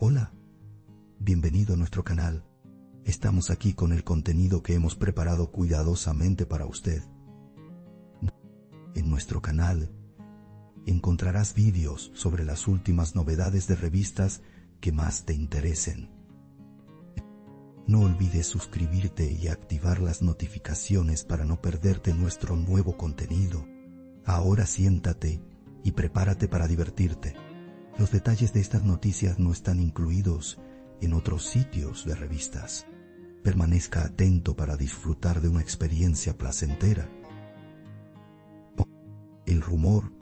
Hola, bienvenido a nuestro canal. Estamos aquí con el contenido que hemos preparado cuidadosamente para usted. En nuestro canal encontrarás vídeos sobre las últimas novedades de revistas que más te interesen. No olvides suscribirte y activar las notificaciones para no perderte nuestro nuevo contenido. Ahora siéntate y prepárate para divertirte. Los detalles de estas noticias no están incluidos en otros sitios de revistas. Permanezca atento para disfrutar de una experiencia placentera. El rumor,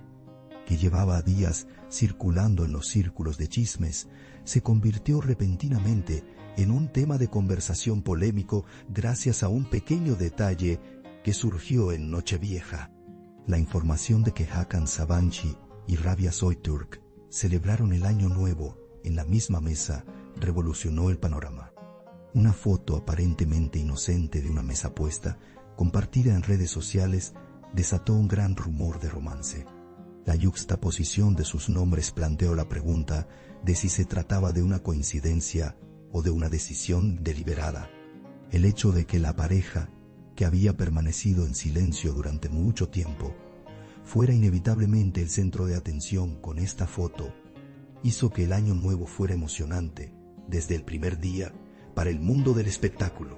que llevaba días circulando en los círculos de chismes, se convirtió repentinamente en un tema de conversación polémico gracias a un pequeño detalle que surgió en Nochevieja. La información de que Hakan Sabanci y Rabia Soytürk celebraron el Año Nuevo en la misma mesa revolucionó el panorama. Una foto aparentemente inocente de una mesa puesta, compartida en redes sociales, desató un gran rumor de romance. La yuxtaposición de sus nombres planteó la pregunta de si se trataba de una coincidencia o de una decisión deliberada. El hecho de que la pareja, que había permanecido en silencio durante mucho tiempo, fuera inevitablemente el centro de atención con esta foto, hizo que el Año Nuevo fuera emocionante desde el primer día para el mundo del espectáculo.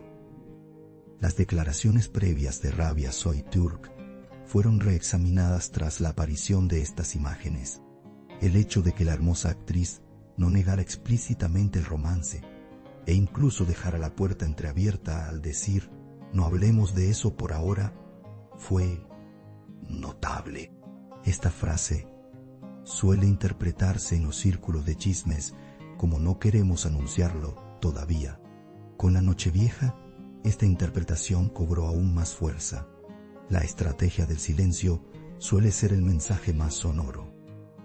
Las declaraciones previas de Rabia Soytürk fueron reexaminadas tras la aparición de estas imágenes. El hecho de que la hermosa actriz no negara explícitamente el romance e incluso dejara la puerta entreabierta al decir «no hablemos de eso por ahora» fue notable. Esta frase suele interpretarse en los círculos de chismes como «no queremos anunciarlo todavía». Con la Nochevieja, esta interpretación cobró aún más fuerza. La estrategia del silencio suele ser el mensaje más sonoro.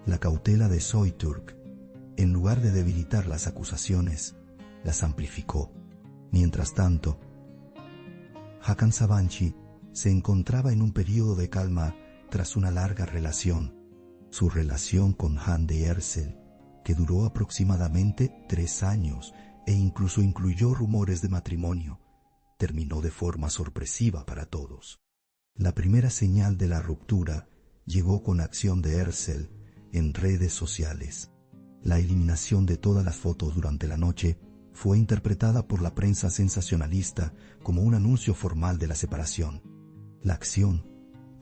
La cautela de Soytürk, en lugar de debilitar las acusaciones, las amplificó. Mientras tanto, Hakan Sabanci se encontraba en un periodo de calma tras una larga relación. Su relación con Hande Erçel, que duró aproximadamente 3 años e incluso incluyó rumores de matrimonio, terminó de forma sorpresiva para todos. La primera señal de la ruptura llegó con la acción de Erçel en redes sociales. La eliminación de todas las fotos durante la noche fue interpretada por la prensa sensacionalista como un anuncio formal de la separación. La acción,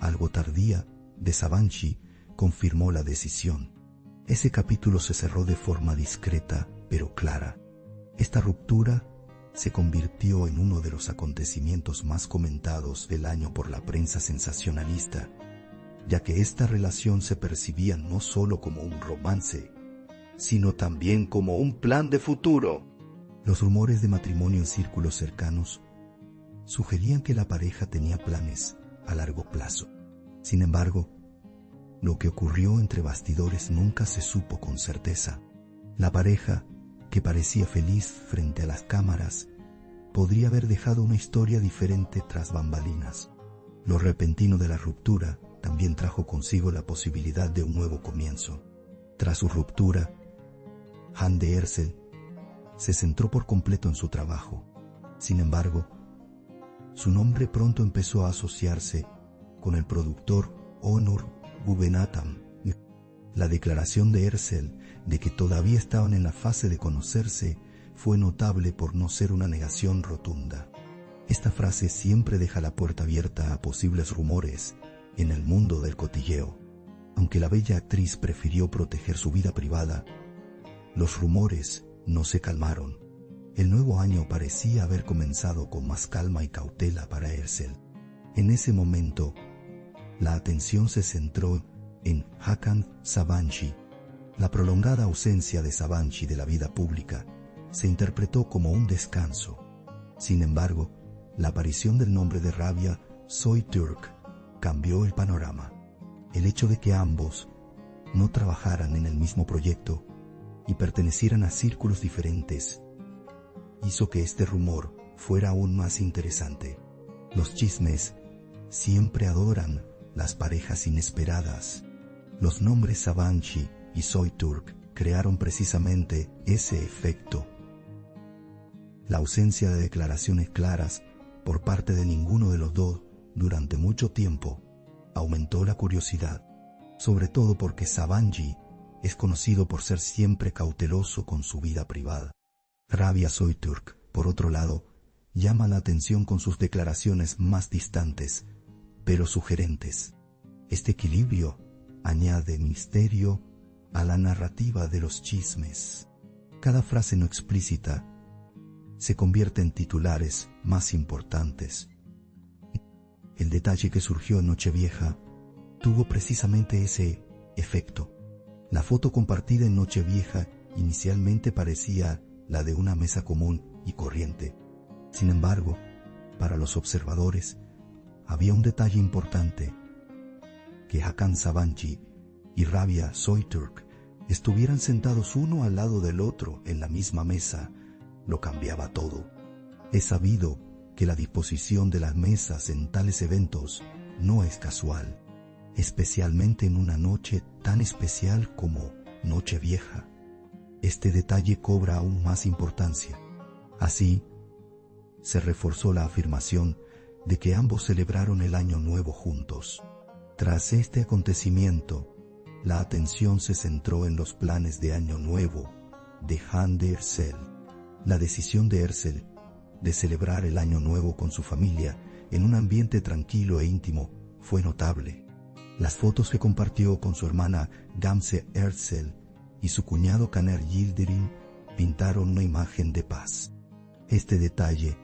algo tardía, de Sabanci confirmó la decisión. Ese capítulo se cerró de forma discreta pero clara. Esta ruptura se convirtió en uno de los acontecimientos más comentados del año por la prensa sensacionalista, ya que esta relación se percibía no solo como un romance, sino también como un plan de futuro. Los rumores de matrimonio en círculos cercanos sugerían que la pareja tenía planes a largo plazo. Sin embargo, lo que ocurrió entre bastidores nunca se supo con certeza. La pareja, que parecía feliz frente a las cámaras, podría haber dejado una historia diferente tras bambalinas. Lo repentino de la ruptura también trajo consigo la posibilidad de un nuevo comienzo. Tras su ruptura, Hande Erçel se centró por completo en su trabajo. Sin embargo, su nombre pronto empezó a asociarse con el productor Onur Gubenatam. La declaración de Erçel de que todavía estaban en la fase de conocerse fue notable por no ser una negación rotunda. Esta frase siempre deja la puerta abierta a posibles rumores en el mundo del cotilleo. Aunque la bella actriz prefirió proteger su vida privada, los rumores no se calmaron. El nuevo año parecía haber comenzado con más calma y cautela para Erçel. En ese momento, la atención se centró en Hakan Sabanci. La prolongada ausencia de Sabanci de la vida pública se interpretó como un descanso. Sin embargo, la aparición del nombre de Rabia Soytürk cambió el panorama. El hecho de que ambos no trabajaran en el mismo proyecto y pertenecieran a círculos diferentes hizo que este rumor fuera aún más interesante. Los chismes siempre adoran las parejas inesperadas. Los nombres Sabanci y Soytürk crearon precisamente ese efecto. La ausencia de declaraciones claras por parte de ninguno de los dos durante mucho tiempo aumentó la curiosidad, sobre todo porque Sabanji es conocido por ser siempre cauteloso con su vida privada. Rabia Soytürk, por otro lado, llama la atención con sus declaraciones más distantes, pero sugerentes. Este equilibrio añade misterio a la narrativa de los chismes. Cada frase no explícita se convierte en titulares más importantes. El detalle que surgió en Nochevieja tuvo precisamente ese efecto. La foto compartida en Nochevieja inicialmente parecía la de una mesa común y corriente. Sin embargo, para los observadores, había un detalle importante: que Hakan Sabanji y Rabia Soytürk estuvieran sentados uno al lado del otro en la misma mesa lo cambiaba todo. Es sabido que la disposición de las mesas en tales eventos no es casual, especialmente en una noche tan especial como Nochevieja. Este detalle cobra aún más importancia. Así, se reforzó la afirmación de que ambos celebraron el Año Nuevo juntos. Tras este acontecimiento, la atención se centró en los planes de Año Nuevo de Hande Erçel. La decisión de Erçel de celebrar el Año Nuevo con su familia en un ambiente tranquilo e íntimo fue notable. Las fotos que compartió con su hermana Gamze Erçel y su cuñado Caner Yildirim pintaron una imagen de paz. Este detalle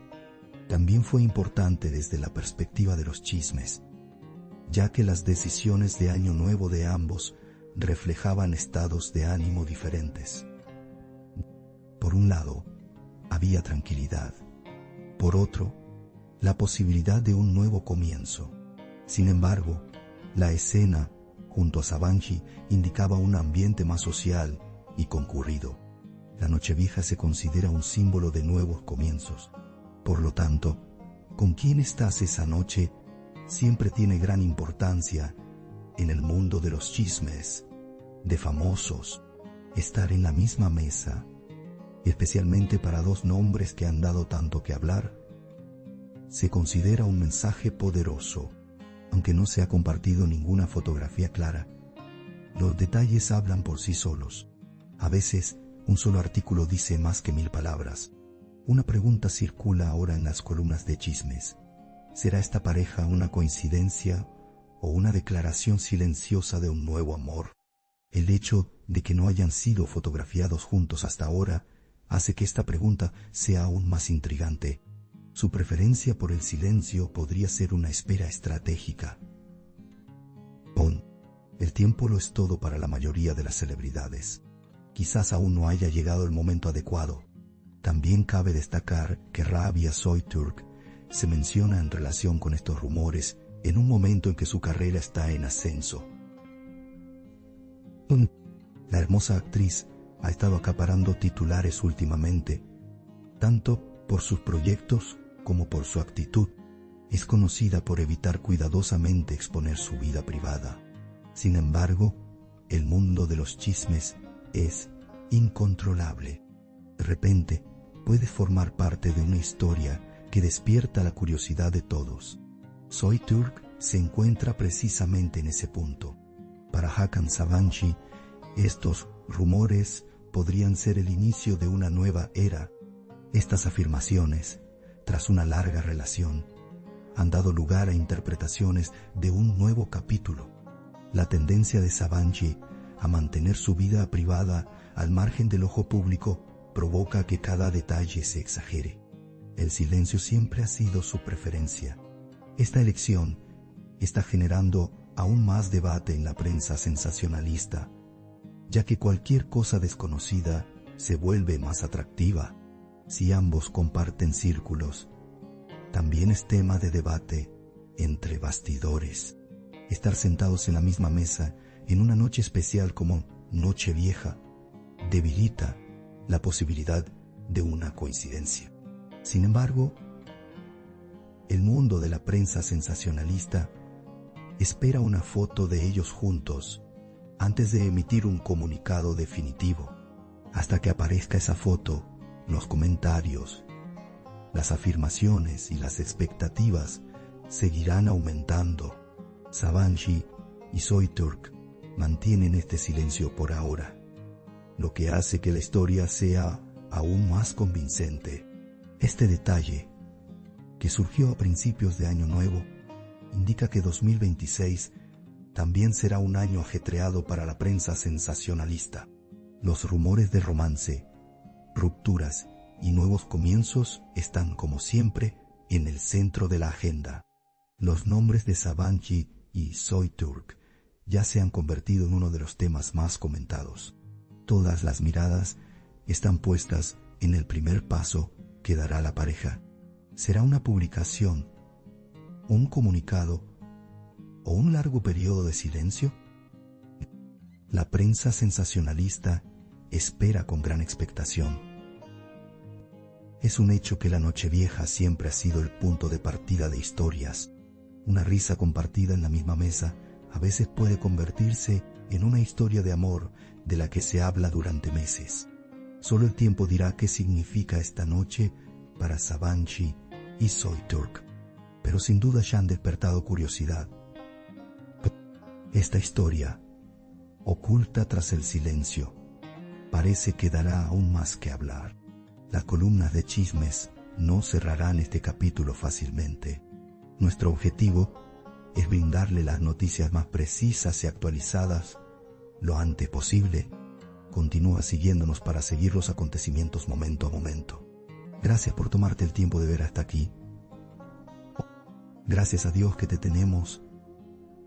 también fue importante desde la perspectiva de los chismes, ya que las decisiones de Año Nuevo de ambos reflejaban estados de ánimo diferentes. Por un lado, había tranquilidad. Por otro, la posibilidad de un nuevo comienzo. Sin embargo, la escena, junto a Sabanji, indicaba un ambiente más social y concurrido. La Nochevieja se considera un símbolo de nuevos comienzos. Por lo tanto, con quién estás esa noche siempre tiene gran importancia en el mundo de los chismes, de famosos. Estar en la misma mesa, especialmente para dos nombres que han dado tanto que hablar, se considera un mensaje poderoso. Aunque no se ha compartido ninguna fotografía clara, los detalles hablan por sí solos. A veces, un solo artículo dice más que 1000 palabras. Una pregunta circula ahora en las columnas de chismes. ¿Será esta pareja una coincidencia o una declaración silenciosa de un nuevo amor? El hecho de que no hayan sido fotografiados juntos hasta ahora hace que esta pregunta sea aún más intrigante. Su preferencia por el silencio podría ser una espera estratégica. El tiempo lo es todo para la mayoría de las celebridades. Quizás aún no haya llegado el momento adecuado. También cabe destacar que Rabia Soytürk se menciona en relación con estos rumores en un momento en que su carrera está en ascenso. La hermosa actriz ha estado acaparando titulares últimamente, tanto por sus proyectos como por su actitud. Es conocida por evitar cuidadosamente exponer su vida privada. Sin embargo, el mundo de los chismes es incontrolable. De repente, puede formar parte de una historia que despierta la curiosidad de todos. Soytürk se encuentra precisamente en ese punto. Para Hakan Sabanji, estos rumores podrían ser el inicio de una nueva era. Estas afirmaciones, tras una larga relación, han dado lugar a interpretaciones de un nuevo capítulo. La tendencia de Sabanji a mantener su vida privada al margen del ojo público provoca que cada detalle se exagere. El silencio siempre ha sido su preferencia. Esta elección está generando aún más debate en la prensa sensacionalista, ya que cualquier cosa desconocida se vuelve más atractiva. Si ambos comparten círculos, también es tema de debate entre bastidores. Estar sentados en la misma mesa en una noche especial como Nochevieja debilita la posibilidad de una coincidencia. Sin embargo, el mundo de la prensa sensacionalista espera una foto de ellos juntos antes de emitir un comunicado definitivo. Hasta que aparezca esa foto, los comentarios, las afirmaciones y las expectativas seguirán aumentando. Sabanci y Soyturk mantienen este silencio por ahora, lo que hace que la historia sea aún más convincente. Este detalle, que surgió a principios de Año Nuevo, indica que 2026 también será un año ajetreado para la prensa sensacionalista. Los rumores de romance, rupturas y nuevos comienzos están, como siempre, en el centro de la agenda. Los nombres de Sabanci y Soyturk ya se han convertido en uno de los temas más comentados. Todas las miradas están puestas en el primer paso que dará la pareja. ¿Será una publicación, un comunicado o un largo periodo de silencio? La prensa sensacionalista espera con gran expectación. Es un hecho que la Nochevieja siempre ha sido el punto de partida de historias. Una risa compartida en la misma mesa a veces puede convertirse en una historia de amor de la que se habla durante meses. Solo el tiempo dirá qué significa esta noche para Sabanci y Soyturk, pero sin duda ya han despertado curiosidad. Esta historia, oculta tras el silencio, parece que dará aún más que hablar. Las columnas de chismes no cerrarán este capítulo fácilmente. Nuestro objetivo es brindarle las noticias más precisas y actualizadas lo antes posible. Continúa siguiéndonos para seguir los acontecimientos momento a momento. Gracias por tomarte el tiempo de ver hasta aquí. Gracias a Dios que te tenemos.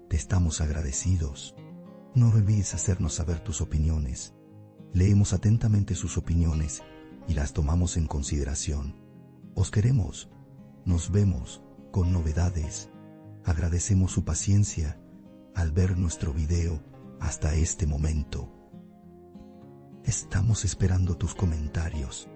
Te estamos agradecidos. No olvides hacernos saber tus opiniones. Leemos atentamente sus opiniones y las tomamos en consideración. Os queremos. Nos vemos con novedades. Agradecemos su paciencia al ver nuestro video hasta este momento. Estamos esperando tus comentarios.